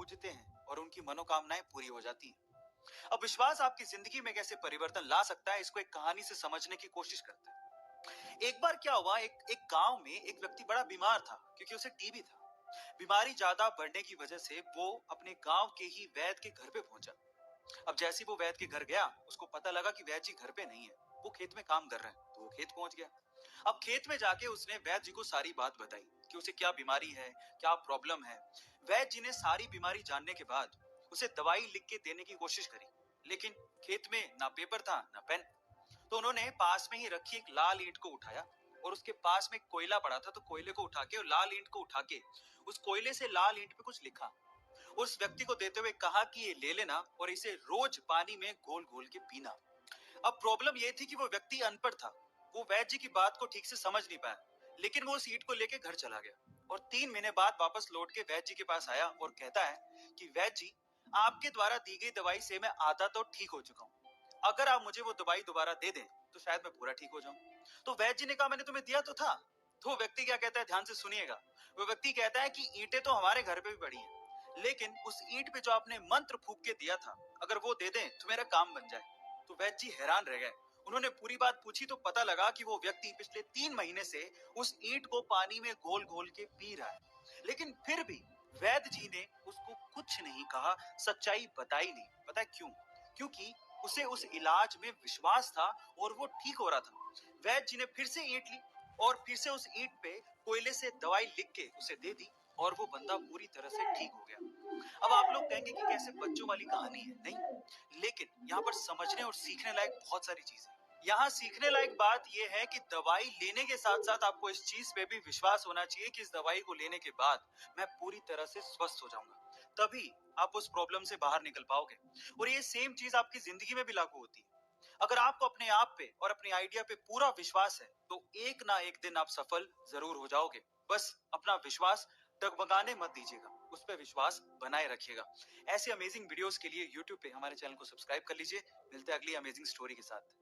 पूजते हैं और उनकी मनोकामनाएं पूरी हो जाती हैं। अब विश्वास आपकी जिंदगी में कैसे परिवर्तन ला सकता है, इसको एक कहानी से समझने की कोशिश करते हैं। एक बार क्या हुआ, एक गांव में एक व्यक्ति बड़ा बीमार था क्योंकि उसे टीबी था। बीमारी ज्यादा बढ़ने की वजह से वो अपने गांव के ही वैद्य के घर पे पहुंचा। अब जैसे ही वो वैद्य के घर गया, उसको पता लगा कि वैद्य जी घर पे नहीं है, वो खेत में काम कर रहे हैं, तो वो खेत पहुंच गया। अब खेत में जाके उसने वैद्य जी को सारी बात बताई कि उसे क्या बीमारी है, क्या प्रॉब्लम है। वैद्य जी ने सारी बीमारी जानने के बाद उसे दवाई लिख के देने की कोशिश करी, लेकिन खेत में ना पेपर था ना पेन। तो उन्होंने पास में ही रखी एक लाल ईंट को उठाया और उसके पास में कोयला पड़ा था, तो कोयले को उठा के और लाल ईंट को उठा के उस कोयले से लाल ईंट पे कुछ लिखा। उस व्यक्ति को देते हुए कहा कि ये ले लेना और इसे रोज पानी में घोल घोल के पीना। अब प्रॉब्लम ये थी कि वो व्यक्ति अनपढ़ था, वो वैद्य जी की बात को ठीक से समझ नहीं पाया, लेकिन वो उस ईंट को लेके घर चला गया और 3 महीने बाद वापस लौट के वैद्य जी के पास आया और कहता है कि वैद्य जी, आपके द्वारा दी गई दवाई से मैं आधा तो ठीक हो चुका हूँ, अगर आप मुझे वो दवाई दोबारा दे दें तो शायद मैं पूरा ठीक हो जाऊं। तो वैद्य जी ने कहा, मैंने तुम्हें दिया तो था। तो व्यक्ति क्या कहता है, ध्यान से सुनिएगा। वो व्यक्ति कहता है कि ईंटें तो हमारे घर पे भी पड़ी हैं, लेकिन उस ईंट पे जो आपने मंत्र फूंक के दिया था, अगर वो दे दें तो मेरा काम बन जाए। तो वैद्य जी हैरान रह गए। उन्होंने पूरी बात पूछी तो पता लगा कि वो व्यक्ति पिछले 3 महीने से उस ईंट को पानी में घोल घोल के पी रहा है, लेकिन फिर भी वैद्य जी ने उसको कुछ नहीं कहा, सच्चाई बताई नहीं। पता है क्यों? क्योंकि उसे उस इलाज में विश्वास था और वो ठीक हो रहा था। वैद्य जी ने फिर से ईंट ली और फिर से उस ईंट पे कोयले से दवाई लिख के उसे दे दी और वो बंदा पूरी तरह से ठीक हो गया। अब आप लोग कहेंगे कि कैसे बच्चों वाली कहानी है, नहीं, लेकिन यहाँ पर समझने और सीखने लायक बहुत सारी चीजें। यहाँ सीखने लायक बात यह है कि दवाई लेने के साथ साथ आपको इस चीज पे भी विश्वास होना चाहिए कि इस दवाई को लेने के बाद मैं पूरी तरह से स्वस्थ हो जाऊंगा, तभी आप उस प्रॉब्लम से बाहर निकल पाओगे। और ये सेम चीज आपकी जिंदगी में भी लागू होती है। अगर आपको अपने आप पे और अपने आइडिया पे पूरा विश्वास है तो एक ना एक दिन आप सफल जरूर हो जाओगे। बस अपना विश्वास डगमगाने मत दीजिएगा, उस पर विश्वास बनाए रखिएगा। ऐसे अमेजिंग वीडियोस के लिए यूट्यूब पे हमारे चैनल को सब्सक्राइब कर लीजिए। मिलते हैं अगली अमेजिंग स्टोरी के साथ।